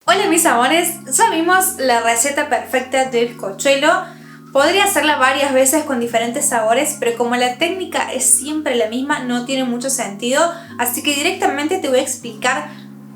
Hola mis amores, ya vimos la receta perfecta de bizcochuelo. Podría hacerla varias veces con diferentes sabores, pero como la técnica es siempre la misma, no tiene mucho sentido, así que directamente te voy a explicar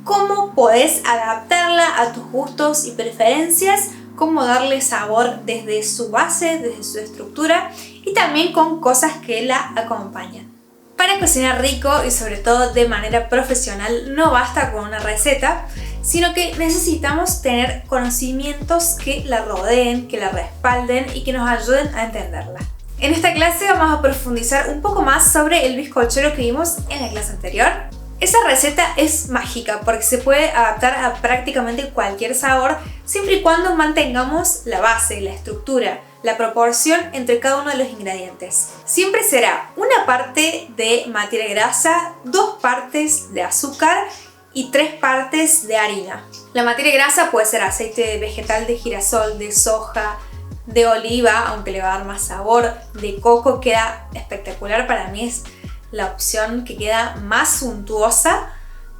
cómo podés adaptarla a tus gustos y preferencias, cómo darle sabor desde su base, desde su estructura y también con cosas que la acompañan. Para cocinar rico y sobre todo de manera profesional no basta con una receta, sino que necesitamos tener conocimientos que la rodeen, que la respalden y que nos ayuden a entenderla. En esta clase vamos a profundizar un poco más sobre el bizcochuelo que vimos en la clase anterior. Esa receta es mágica porque se puede adaptar a prácticamente cualquier sabor siempre y cuando mantengamos la base, la estructura, la proporción entre cada uno de los ingredientes. Siempre será una parte de materia grasa, 2 partes de azúcar y 3 partes de harina. La materia grasa puede ser aceite vegetal de girasol, de soja, de oliva, aunque le va a dar más sabor, de coco, queda espectacular. Para mí es la opción que queda más suntuosa.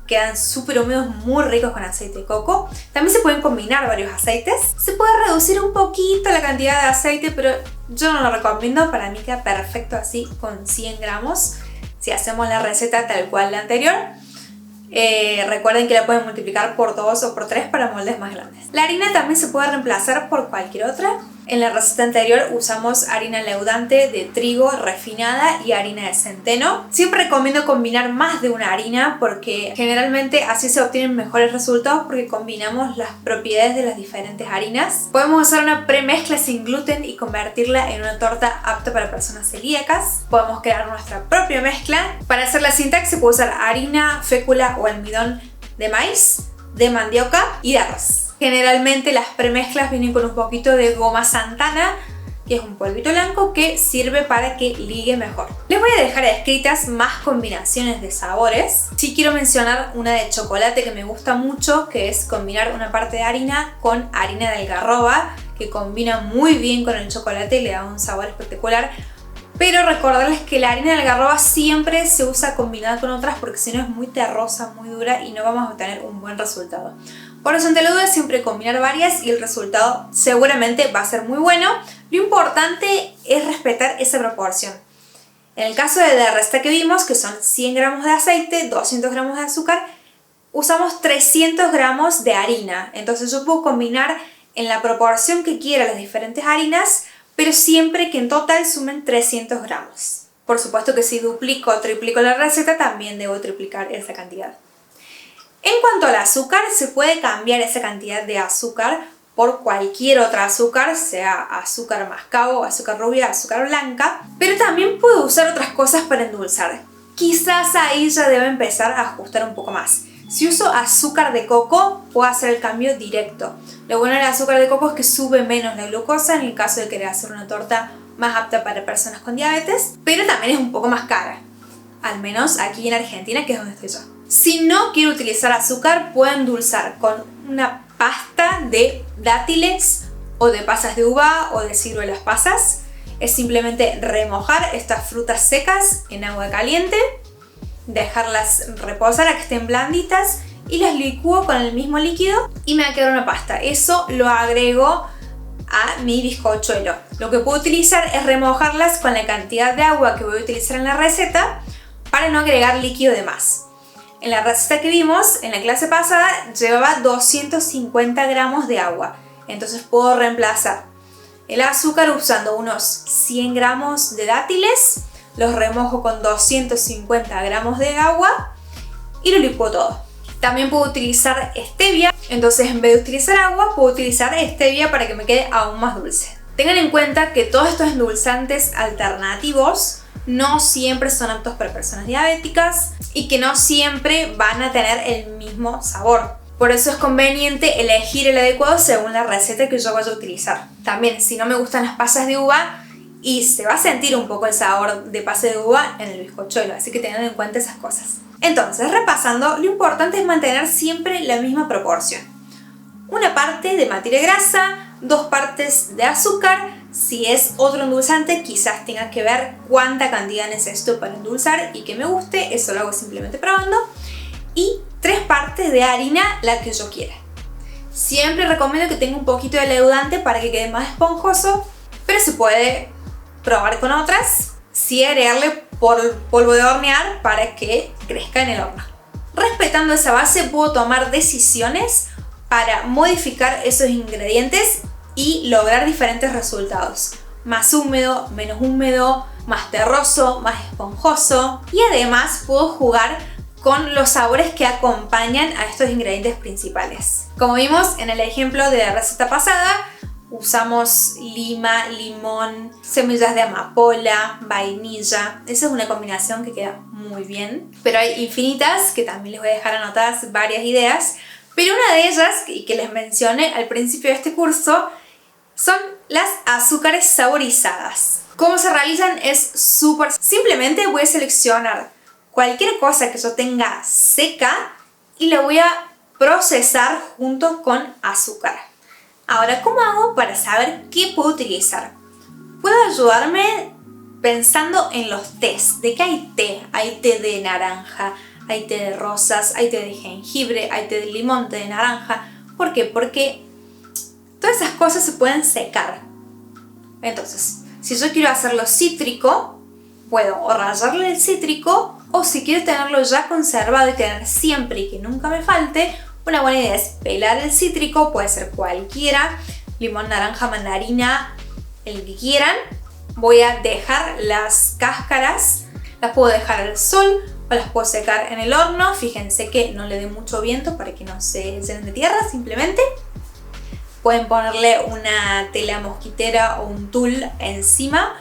Quedan súper húmedos, muy ricos con aceite de coco. También se pueden combinar varios aceites. Se puede reducir un poquito la cantidad de aceite, pero yo no lo recomiendo. Para mí queda perfecto así con 100 gramos. Si hacemos la receta tal cual la anterior. Recuerden que la pueden multiplicar por 2 o por 3 para moldes más grandes. La harina también se puede reemplazar por cualquier otra. En la receta anterior usamos harina leudante de trigo refinada y harina de centeno. Siempre recomiendo combinar más de una harina porque generalmente así se obtienen mejores resultados porque combinamos las propiedades de las diferentes harinas. Podemos usar una premezcla sin gluten y convertirla en una torta apta para personas celíacas. Podemos crear nuestra propia mezcla. Para hacer la sintaxis se puede usar harina, fécula o almidón de maíz, de mandioca y de arroz. Generalmente las premezclas vienen con un poquito de goma Santana, que es un polvito blanco que sirve para que ligue mejor. Les voy a dejar escritas más combinaciones de sabores. Sí quiero mencionar una de chocolate que me gusta mucho, que es combinar una parte de harina con harina de algarroba, que combina muy bien con el chocolate y le da un sabor espectacular. Pero recordarles que la harina de algarroba siempre se usa combinada con otras porque si no es muy terrosa, muy dura y no vamos a obtener un buen resultado. Por eso, ante la duda, siempre combinar varias y el resultado seguramente va a ser muy bueno. Lo importante es respetar esa proporción. En el caso de la receta que vimos, que son 100 gramos de aceite, 200 gramos de azúcar, usamos 300 gramos de harina. Entonces yo puedo combinar en la proporción que quiera las diferentes harinas, pero siempre que en total sumen 300 gramos. Por supuesto que si duplico o triplico la receta, también debo triplicar esa cantidad. En cuanto al azúcar, se puede cambiar esa cantidad de azúcar por cualquier otra azúcar, sea azúcar mascabo, azúcar rubia, azúcar blanca, pero también puedo usar otras cosas para endulzar. Quizás ahí ya debo empezar a ajustar un poco más. Si uso azúcar de coco, puedo hacer el cambio directo. Lo bueno del azúcar de coco es que sube menos la glucosa en el caso de querer hacer una torta más apta para personas con diabetes, pero también es un poco más cara, al menos aquí en Argentina, que es donde estoy yo. Si no quiero utilizar azúcar, puedo endulzar con una pasta de dátiles o de pasas de uva o de ciruelas pasas. Es simplemente remojar estas frutas secas en agua caliente, dejarlas reposar a que estén blanditas y las licúo con el mismo líquido y me va a quedar una pasta. Eso lo agrego a mi bizcochuelo. Lo que puedo utilizar es remojarlas con la cantidad de agua que voy a utilizar en la receta para no agregar líquido de más. En la receta que vimos en la clase pasada llevaba 250 gramos de agua, entonces puedo reemplazar el azúcar usando unos 100 gramos de dátiles, los remojo con 250 gramos de agua y lo licuo todo. También puedo utilizar stevia, entonces en vez de utilizar agua puedo utilizar stevia para que me quede aún más dulce. Tengan en cuenta que todos estos endulzantes alternativos no siempre son aptos para personas diabéticas y que no siempre van a tener el mismo sabor. Por eso es conveniente elegir el adecuado según la receta que yo vaya a utilizar. También, si no me gustan las pasas de uva, y se va a sentir un poco el sabor de pasa de uva en el bizcochuelo, así que tengan en cuenta esas cosas. Entonces, repasando, lo importante es mantener siempre la misma proporción. Una parte de materia grasa, 2 partes de azúcar. Si es otro endulzante, quizás tenga que ver cuánta cantidad necesito para endulzar y que me guste, eso lo hago simplemente probando. Y 3 partes de harina, la que yo quiera. Siempre recomiendo que tenga un poquito de leudante para que quede más esponjoso, pero se puede probar con otras. Sí, agregarle polvo de hornear para que crezca en el horno. Respetando esa base, puedo tomar decisiones para modificar esos ingredientes y lograr diferentes resultados. Más húmedo, menos húmedo, más terroso, más esponjoso. Y además puedo jugar con los sabores que acompañan a estos ingredientes principales. Como vimos en el ejemplo de la receta pasada, usamos lima, limón, semillas de amapola, vainilla. Esa es una combinación que queda muy bien. Pero hay infinitas, que también les voy a dejar anotadas varias ideas. Pero una de ellas, y que les mencioné al principio de este curso, son las azúcares saborizadas. ¿Cómo se realizan? Es súper... Simplemente voy a seleccionar cualquier cosa que yo tenga seca y la voy a procesar junto con azúcar. Ahora, ¿cómo hago para saber qué puedo utilizar? Puedo ayudarme pensando en los tés. ¿De qué hay té? Hay té de naranja, hay té de rosas, hay té de jengibre, hay té de limón, té de naranja. ¿Por qué? Porque todas esas cosas se pueden secar. Entonces, si yo quiero hacerlo cítrico, puedo o rallarle el cítrico, o si quiero tenerlo ya conservado y tener siempre y que nunca me falte, una buena idea es pelar el cítrico, puede ser cualquiera, limón, naranja, mandarina, el que quieran. Voy a dejar las cáscaras, las puedo dejar al sol o las puedo secar en el horno. Fíjense que no le dé mucho viento para que no se llenen de tierra, simplemente. Pueden ponerle una tela mosquitera o un tul encima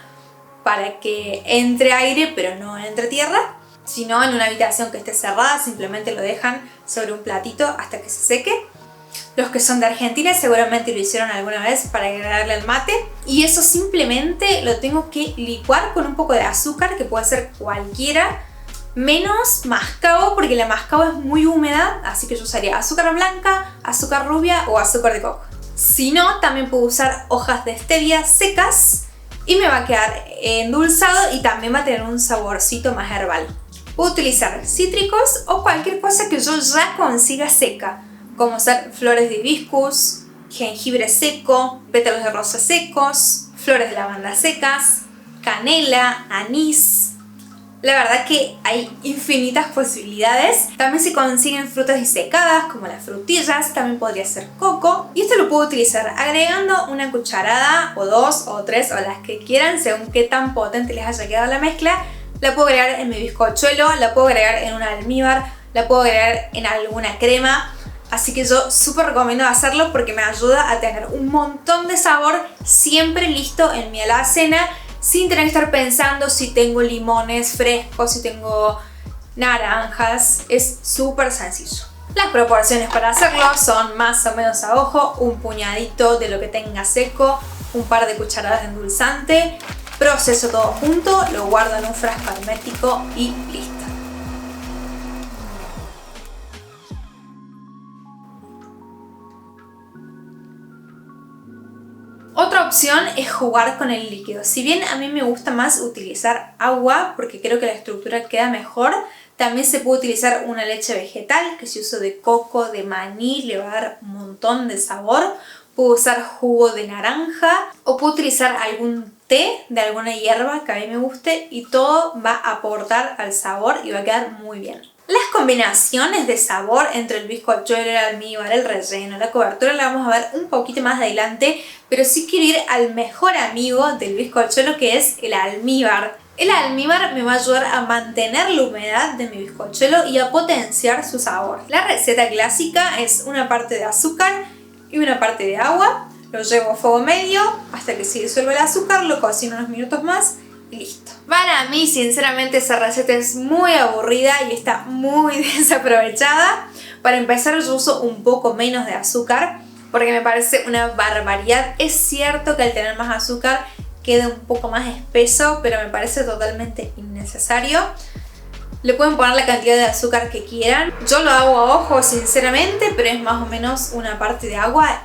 para que entre aire pero no entre tierra. Si no, en una habitación que esté cerrada, simplemente lo dejan sobre un platito hasta que se seque. Los que son de Argentina seguramente lo hicieron alguna vez para agregarle al mate. Y eso simplemente lo tengo que licuar con un poco de azúcar, que puede ser cualquiera, menos mascabo, porque la mascabo es muy húmeda, así que yo usaría azúcar blanca, azúcar rubia o azúcar de coco. Si no, también puedo usar hojas de stevia secas y me va a quedar endulzado y también va a tener un saborcito más herbal. Puedo utilizar cítricos o cualquier cosa que yo ya consiga seca, como ser flores de hibiscus, jengibre seco, pétalos de rosa secos, flores de lavanda secas, canela, anís. La verdad que hay infinitas posibilidades. También se consiguen frutas disecadas como las frutillas, también podría ser coco. Y esto lo puedo utilizar agregando una cucharada o dos o tres o las que quieran, según qué tan potente les haya quedado la mezcla. La puedo agregar en mi bizcochuelo, la puedo agregar en un almíbar, la puedo agregar en alguna crema. Así que yo súper recomiendo hacerlo porque me ayuda a tener un montón de sabor siempre listo en mi alacena, sin tener que estar pensando si tengo limones frescos, si tengo naranjas. Es súper sencillo. Las proporciones para hacerlo son más o menos a ojo, un puñadito de lo que tenga seco, un par de cucharadas de endulzante. Proceso todo junto, lo guardo en un frasco hermético y listo. Otra opción es jugar con el líquido. Si bien a mí me gusta más utilizar agua porque creo que la estructura queda mejor, también se puede utilizar una leche vegetal, que si uso de coco, de maní, le va a dar un montón de sabor. Puedo usar jugo de naranja o puedo utilizar algún té de alguna hierba que a mí me guste y todo va a aportar al sabor y va a quedar muy bien. Las combinaciones de sabor entre el bizcochuelo, el almíbar, el relleno, la cobertura la vamos a ver un poquito más adelante, pero sí quiero ir al mejor amigo del bizcochuelo, que es el almíbar. El almíbar me va a ayudar a mantener la humedad de mi bizcochuelo y a potenciar su sabor. La receta clásica es una parte de azúcar y una parte de agua. Lo llevo a fuego medio hasta que se disuelva el azúcar, lo cocino unos minutos más y listo. Para mí, sinceramente, esa receta es muy aburrida y está muy desaprovechada. Para empezar, yo uso un poco menos de azúcar porque me parece una barbaridad. Es cierto que al tener más azúcar queda un poco más espeso, pero me parece totalmente innecesario. Le pueden poner la cantidad de azúcar que quieran. Yo lo hago a ojo, sinceramente, pero es más o menos una parte de agua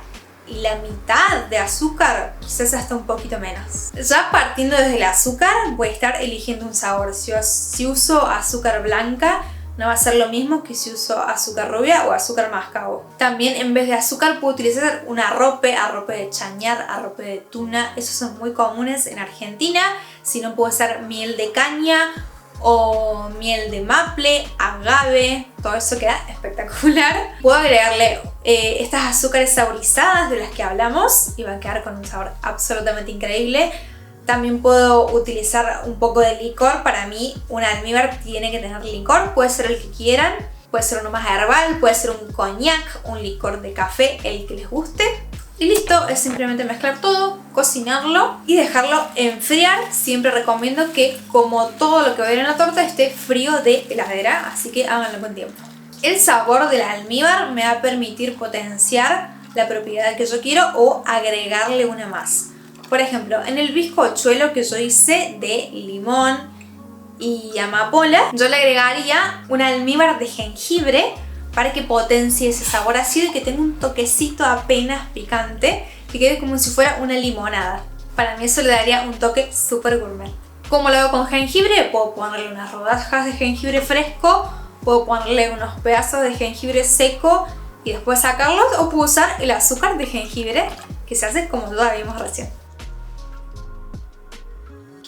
y la mitad de azúcar, quizás hasta un poquito menos. Ya partiendo desde el azúcar, voy a estar eligiendo un sabor. Si uso azúcar blanca, no va a ser lo mismo que si uso azúcar rubia o azúcar mascabo. También en vez de azúcar puedo utilizar un arrope de chañar, arrope de tuna. Esos son muy comunes en Argentina. Si no, puedo usar miel de caña o miel de maple, agave. Todo eso queda espectacular. Puedo agregarle estas azúcares saborizadas de las que hablamos y va a quedar con un sabor absolutamente increíble. También puedo utilizar un poco de licor. Para mí un almíbar tiene que tener licor, puede ser el que quieran, puede ser uno más herbal, puede ser un coñac, un licor de café, el que les guste. Y listo, es simplemente mezclar todo, cocinarlo y dejarlo enfriar. Siempre recomiendo que, como todo lo que va a ir en la torta, esté frío de heladera, así que háganlo con tiempo. El sabor del almíbar me va a permitir potenciar la propiedad que yo quiero o agregarle una más. Por ejemplo, en el bizcochuelo que yo hice de limón y amapola, yo le agregaría un almíbar de jengibre para que potencie ese sabor ácido y que tenga un toquecito apenas picante, que quede como si fuera una limonada. Para mí eso le daría un toque súper gourmet. ¿Cómo lo hago con jengibre? Puedo ponerle unas rodajas de jengibre fresco, puedo ponerle unos pedazos de jengibre seco y después sacarlos, o puedo usar el azúcar de jengibre que se hace como ya vimos recién.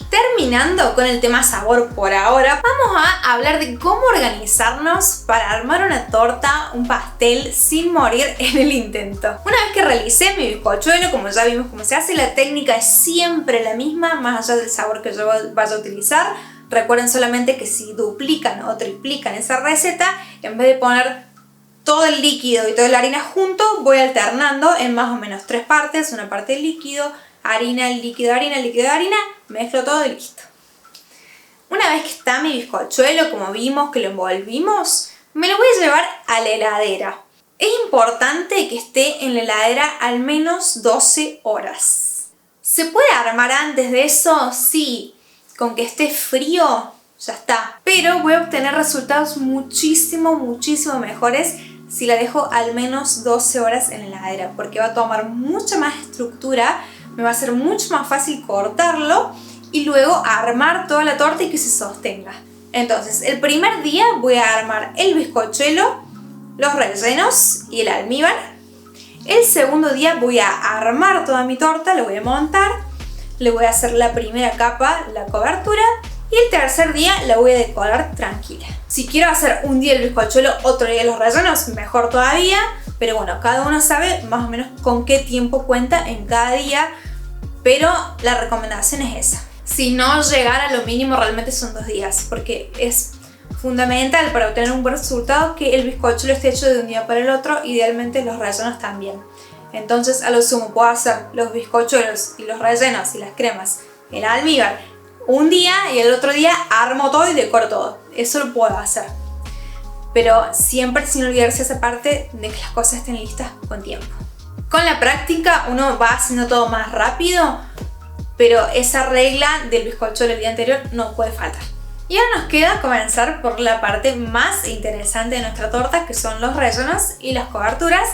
Terminando con el tema sabor por ahora, vamos a hablar de cómo organizarnos para armar una torta, un pastel sin morir en el intento. Una vez que realicé mi bizcochuelo, como ya vimos cómo se hace, la técnica es siempre la misma, más allá del sabor que yo vaya a utilizar. Recuerden solamente que si duplican o triplican esa receta, en vez de poner todo el líquido y toda la harina junto, voy alternando en más o menos 3 partes, una parte de líquido, harina, líquido, harina, líquido, harina, mezclo todo y listo. Una vez que está mi bizcochuelo, como vimos que lo envolvimos, me lo voy a llevar a la heladera. Es importante que esté en la heladera al menos 12 horas. ¿Se puede armar antes de eso? Sí, con que esté frío ya está. Pero voy a obtener resultados muchísimo mejores si la dejo al menos 12 horas en la heladera, porque va a tomar mucha más estructura, me va a ser mucho más fácil cortarlo y luego armar toda la torta y que se sostenga. Entonces, el primer día voy a armar el bizcochuelo, los rellenos y el almíbar. El segundo día voy a armar toda mi torta, la voy a montar, le voy a hacer la primera capa, la cobertura, y el tercer día la voy a decorar tranquila. Si quiero hacer un día el bizcochuelo, otro día los rellenos, mejor todavía. Pero bueno, cada uno sabe más o menos con qué tiempo cuenta en cada día. Pero la recomendación es esa. Si no llegar a lo mínimo, realmente son 2 días. Porque es fundamental para obtener un buen resultado que el bizcochuelo esté hecho de un día para el otro. Idealmente los rellenos también. Entonces, a lo sumo puedo hacer los bizcochuelos y los rellenos y las cremas, el almíbar, un día, y el otro día armo todo y decoro todo. Eso lo puedo hacer. Pero siempre sin olvidarse esa parte de que las cosas estén listas con tiempo. Con la práctica uno va haciendo todo más rápido, pero esa regla del bizcochuelo el día anterior no puede faltar. Y ahora nos queda comenzar por la parte más interesante de nuestra torta, que son los rellenos y las coberturas.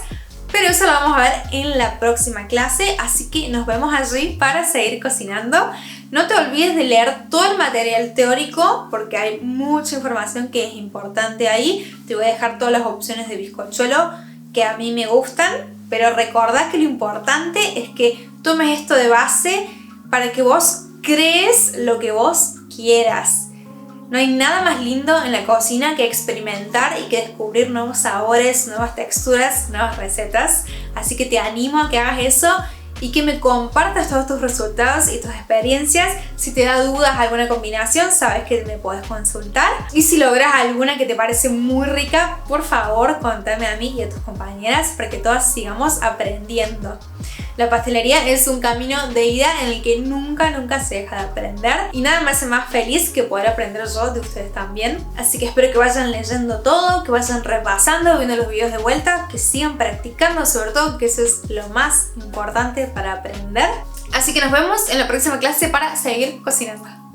Pero eso lo vamos a ver en la próxima clase, así que nos vemos allí para seguir cocinando. No te olvides de leer todo el material teórico porque hay mucha información que es importante ahí. Te voy a dejar todas las opciones de bizcochuelo que a mí me gustan, pero recordá que lo importante es que tomes esto de base para que vos crees lo que vos quieras. No hay nada más lindo en la cocina que experimentar y que descubrir nuevos sabores, nuevas texturas, nuevas recetas. Así que te animo a que hagas eso y que me compartas todos tus resultados y tus experiencias. Si te da dudas alguna combinación, sabes que me puedes consultar. Y si logras alguna que te parece muy rica, por favor, contame a mí y a tus compañeras para que todas sigamos aprendiendo. La pastelería es un camino de ida en el que nunca se deja de aprender y nada me hace más feliz que poder aprender yo de ustedes también. Así que espero que vayan leyendo todo, que vayan repasando, viendo los videos de vuelta, que sigan practicando, sobre todo que eso es lo más importante para aprender. Así que nos vemos en la próxima clase para seguir cocinando.